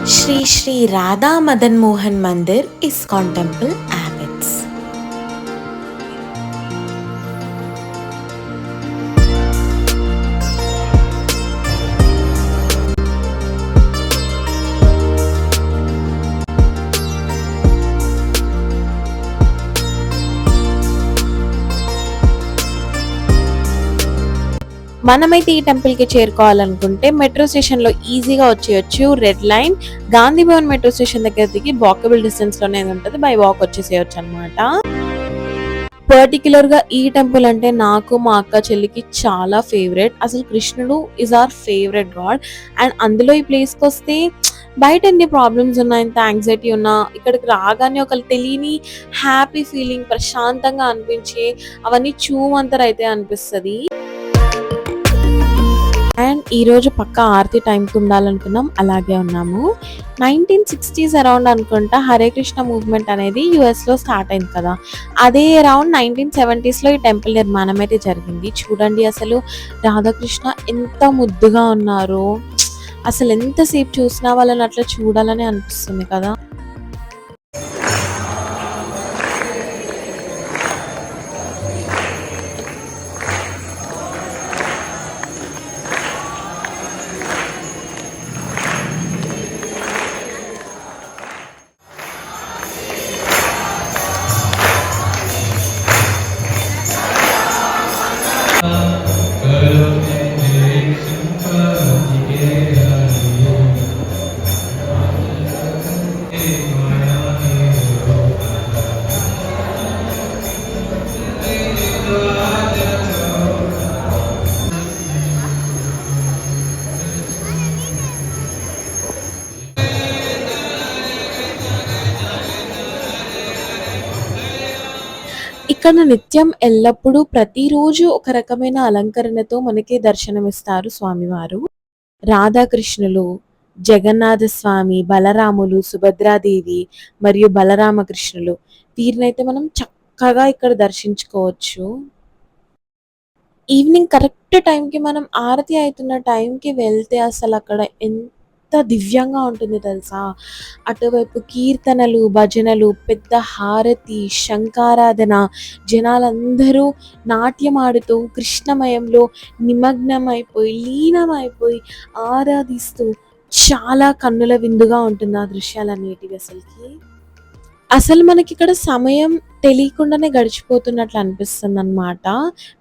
Shri Shri Radha Madan Mohan Mandir ISKCON Temple, Abbots. మనమైతే ఈ టెంపుల్‌కి చేరుకోవాలనుకుంటే మెట్రో స్టేషన్‌లో ఈజీగా వచ్చేయొచ్చు. Red line Gandhi Bhavan metro station దగ్గర దిగి వాకబుల్ డిస్టెన్స్‌లోనే ఉంటది. బై వాక్ వచ్చేసేయొచ్చనమాట. పర్టిక్యులర్‌గా ఈ టెంపుల్ అంటే నాకు, మా అక్క చెల్లికి చాలా ఫేవరెట్. అసలు కృష్ణుడు is our favourite God. And అందులో ఈ ప్లేస్‌కొస్తే బయట ఎన్ని ప్రాబ్లమ్స్ ఉన్నా, ఎంత యాంగ్జైటీ ఉన్నా ఇక్కడికి రాగానే ఒక తెలియని హ్యాపీ ఫీలింగ్ ప్రశాంతంగా అనిపించి అవన్నీ చూమంతరైతే అనిపిస్తది. అండ్ ఈరోజు పక్కా ఆరతి టైంకి ఉండాలనుకున్నాం. అలాగే ఉన్నాము. 1960s అరౌండ్ అనుకుంటా హరే కృష్ణ మూవ్‌మెంట్ అనేది యూఎస్‌లో స్టార్ట్ అయింది కదా! అదే అరౌండ్ 1970స్‌లో ఈ టెంపుల్ నిర్మాణం అయితే జరిగింది. చూడండి అసలు రాధాకృష్ణ ఎంత ముద్దుగా ఉన్నారో. అసలు ఎంతసేపు చూసినా వాళ్ళని అట్లా చూడాలని అనిపిస్తుంది కదా! ఇక్కడ నిత్యం ఎల్లప్పుడూ ప్రతిరోజు ఒక రకమైన అలంకరణతో మనకి దర్శనమిస్తారు స్వామివారు. రాధాకృష్ణులు, జగన్నాథ స్వామి, బలరాములు, సుభద్రాదేవి మరియు బలరామకృష్ణులు వీరినైతే మనం చక్కగా ఇక్కడ దర్శించుకోవచ్చు. ఈవినింగ్ కరెక్ట్ టైంకి మనం ఆరతి అయితున్న టైంకి వెళ్తే అసలక్కడ ఎంత దివ్యంగా ఉంటుంది తెలుసా? అటువైపు కీర్తనలు, భజనలు, పెద్ద హారతి, శంఖారాధన, జనాలందరూ నాట్యమాడుతూ కృష్ణమయంలో నిమగ్నమైపోయి, లీనమైపోయి ఆరాధిస్తూ చాలా కన్నుల విందుగా ఉంటుంది ఆ దృశ్యాలన్నిటివి అసలకి. అసలు మనకిక్కడ సమయం తెలియకుండానే గడిచిపోతున్నట్లు అనిపిస్తుందనమాట.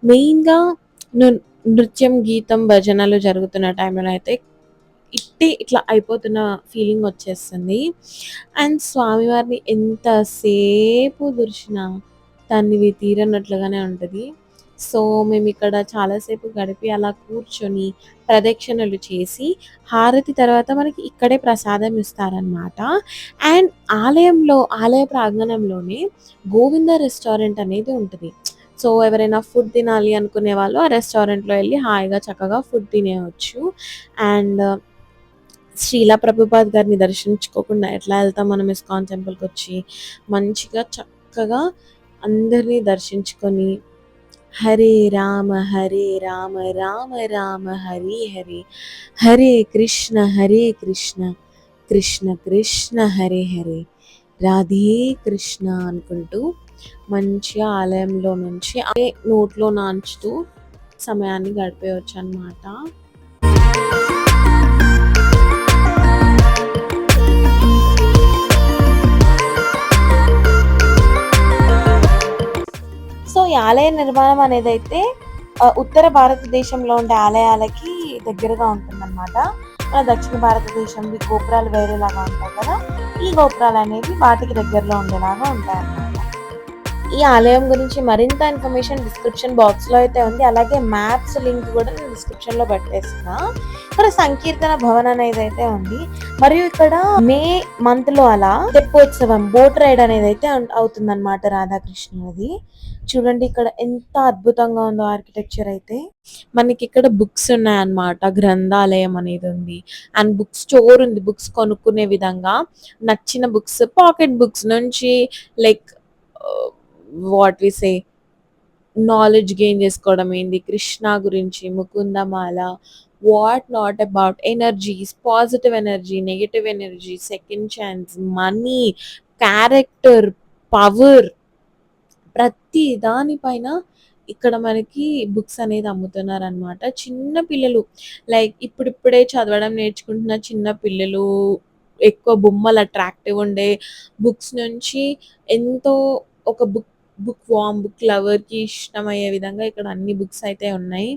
మెయిన్‌గా ను నృత్యం, గీతం, భజనలు జరుగుతున్న టైంలో అయితే ఇట్లా అయిపోతున్న ఫీలింగ్ వచ్చేస్తుంది. అండ్ స్వామివారిని ఎంతసేపు చూసినా తనివి తీరనట్లుగానే ఉంటది. సో, మేమిక్కడ చాలా సేపు గడిపి అలా కూర్చొని ప్రదక్షిణలు చేసి హారతి తర్వాత మనకి ఇక్కడే ప్రసాదం ఇస్తారనమాట. అండ్ ఆలయ ప్రాంగణంలోనే గోవింద రెస్టారెంట్ అనేది ఉంటది. సో, ఎవరైనా ఫుడ్ తినాలి అనుకునే వాళ్ళు ఆ రెస్టారెంట్‌లో ఎళ్లి హాయిగా చక్కగా ఫుడ్ తినేయొచ్చు. అండ్ శ్రీల ప్రభుపాద్ గారిని దర్శించుకోకుండా ఎట్లా ఎళ్తాం మనం ఇస్కాన్ టెంపుల్‌కొచ్చి. మంచిగా చక్కగా అందరిని దర్శించుకొని హరే రామ రామ రామ హరే హరే, హరే కృష్ణ కృష్ణ కృష్ణ హరే హరే, రాధే కృష్ణ అనుకుంటూ మంచిగా ఆలయంలో నుంచి అదే నోట్లో నాంచుతూ సమయాన్ని గడిపేయొచ్చనమాట. సో, ఈ ఆలయ నిర్మాణం అనేదైతే ఉత్తర భారతదేశంలో ఉండే ఆలయాలకి దగ్గరగా ఉంటుందన్నమాట. మన దక్షిణ భారతదేశంవి గోపురాలు వేరేలాగా ఉంటాయి కదా! ఈ గోపురాలనేవి వాటికి దగ్గరలో ఉండేలాగా ఉంటాయన్నమాట. ఈ ఆలయం గురించి మరింత ఇన్ఫర్మేషన్ డిస్క్రిప్షన్ బాక్స్‌లో అయితే ఉంది. అలాగే మ్యాప్స్ లింక్ కూడా నేను డిస్క్రిప్షన్‌లో పెట్టేస్తున్నా. ఇక్కడ సంకీర్తన భవన్ అనేదైతే ఉంది. మరియు ఇక్కడ మే మంత్‌లో అలా తెప్పోత్సవం బోట్ రైడ్ అనేదైతే అవుతుందన్నమాట రాధాకృష్ణులది. చూడండి ఇక్కడ ఎంత అద్భుతంగా ఉందో ఆర్కిటెక్చర్ అయితే. మనకిక్కడ బుక్స్ ఉన్నాయన్నమాట. గ్రంథాలయం అనేది ఉంది. అండ్ బుక్ స్టోర్ ఉంది. బుక్స్ కొనుక్కునే విధంగా నచ్చిన బుక్స్ పాకెట్ బుక్స్ నుంచి like what we say knowledge gain చేసుకోవడం ఏంది, కృష్ణ గురించి, Mukundamala, what not about energies, positive energy, negative energy, second chance, money, character, power, ప్రతి దానిపైన ఇక్కడ మనకి బుక్స్ అనేది అమ్ముతున్నారనమాట. చిన్న పిల్లలు లైక్ ఇప్పుడిప్పుడే చదవడం నేర్చుకుంటున్న చిన్న పిల్లలు, ఎక్కువ బొమ్మలు అట్రాక్టివ్ ఉండే బుక్స్ నుంచి ఎంతో ఒక బుక్ వార్మ్, బుక్ లవర్‌కి ఇష్టమయ్యే విధంగా ఇక్కడ అన్ని బుక్స్ అయితే ఉన్నాయి.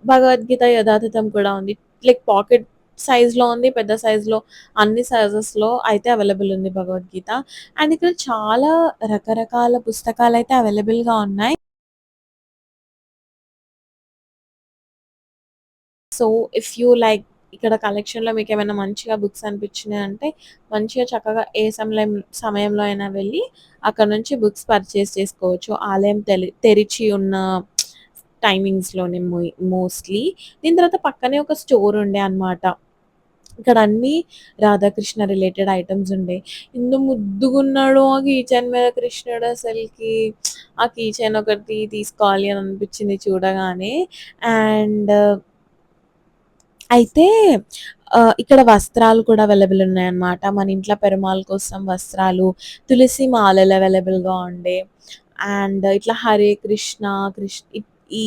భగవద్గీత యథాతథం కూడా ఉంది. లైక్ పాకెట్ సైజ్‌లో ఉంది, పెద్ద సైజ్‌లో, అన్ని సైజెస్‌లో అయితే అవైలబుల్ ఉంది భగవద్గీత. అండ్ ఇక్కడ చాలా రకరకాల పుస్తకాలైతే అవైలబుల్‌గా ఉన్నాయి. సో, ఇఫ్ యూ లైక్ ఇక్కడ కలెక్షన్‌లో మీకేమైనా మంచిగా బుక్స్ అనిపించినాయంటే, మంచిగా చక్కగా ఏ సమయంలో అయినా వెళ్ళి అక్కడ నుంచి బుక్స్ పర్చేస్ చేసుకోవచ్చు. ఆలయం తెరిచి ఉన్న టైమింగ్స్‌లోనే మోస్ట్‌లీ. దీని తర్వాత పక్కనే ఒక స్టోర్ ఉండే అన్నమాట. ఇక్కడ అన్నీ రాధాకృష్ణ రిలేటెడ్ ఐటెమ్స్ ఉండే. ఎంత ముద్దుగున్నాడో ఆ కీ చైన్ మీద కృష్ణుడు అసలకి. ఆ కీ చైన్ ఒకటి తీసుకోవాలి అని అనిపించింది చూడగానే. అండ్ అయితే ఇక్కడ వస్త్రాలు కూడా అవైలబుల్ ఉన్నాయన్నమాట. మన ఇంట్లో పెరుమాళ్ కోసం వస్త్రాలు, తులసి మాలలు అవైలబుల్‌గా ఉండే. అండ్ ఇట్లా హరే కృష్ణ, ఈ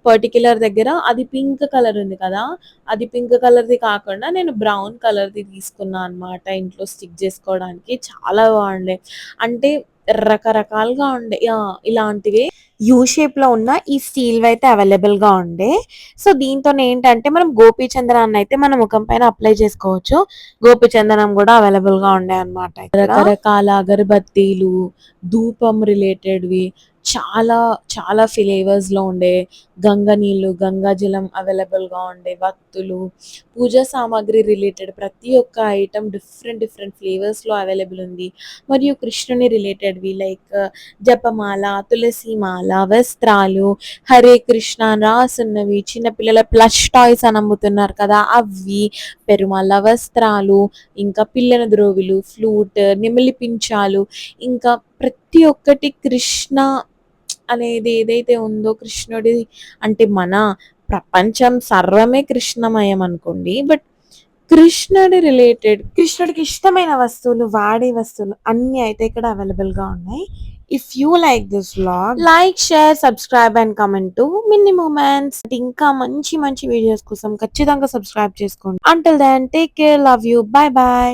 పర్టిక్యులర్ దగ్గర అది పింక్ కలర్ ఉంది కదా! అది పింక్ కలర్‌ది కాకుండా నేను బ్రౌన్ కలర్‌ది తీసుకున్నా అన్నమాట ఇంట్లో స్టిక్ చేసుకోవడానికి. చాలా బాగుండే. అంటే రకరకాలుగా ఉండే. యాహ్! ఇలాంటివే యూ షేప్‌లో ఉన్న ఈ స్టీల్‌వయితే అవైలబుల్‌గా ఉండే. సో, దీంతోనేంటంటే మనం గోపీచందనాన్నయితే మన ముఖం పైన అప్లై చేసుకోవచ్చు. గోపీచందనం గూడా అవైలబుల్‌గా ఉండే అన్నమాట ఇక్కడ. రకరకాల అగరబత్తీలు, ధూపం రిలేటెడ్‌వి చాలా చాలా ఫ్లేవర్స్‌లో ఉండే. గంగ నీళ్ళు, గంగా జలం అవైలబుల్‌గా ఉండే. వత్తులు, పూజా సామాగ్రి రిలేటెడ్ ప్రతి ఒక్క ఐటెమ్ డిఫరెంట్ డిఫరెంట్ ఫ్లేవర్స్‌లో అవైలబుల్ ఉంది. మరియు కృష్ణుని రిలేటెడ్‌వి లైక్ జపమాల, తులసి మాల, వస్త్రాలు, హరే కృష్ణ అని రాసున్నవి, చిన్న పిల్లల ప్లష్ టాయ్స్ అని అమ్ముతున్నారు కదా! అవి, పెరుమాళ వస్త్రాలు, ఇంకా పిల్లన ద్రోవులు, ఫ్లూట్, నెమిలి పించాలు, ఇంకా ప్రతి ఒక్కటి కృష్ణ అనేది ఏదైతే ఉందో కృష్ణుడి అంటే మన ప్రపంచం సర్వమే కృష్ణమయం అనుకోండి. బట్ కృష్ణుడి రిలేటెడ్, కృష్ణుడికి ఇష్టమైన వస్తువులు, వాడే వస్తువులు అన్నీ అయితే ఇక్కడ అవైలబుల్‌గా ఉన్నాయి. If you like this vlog, like, share, subscribe and comment to Minnie Moments. ఇంకా మంచి మంచి వీడియోస్ కోసం ఖచ్చితంగా సబ్స్క్రైబ్ చేసుకోండి. Until then take care, love you, bye by.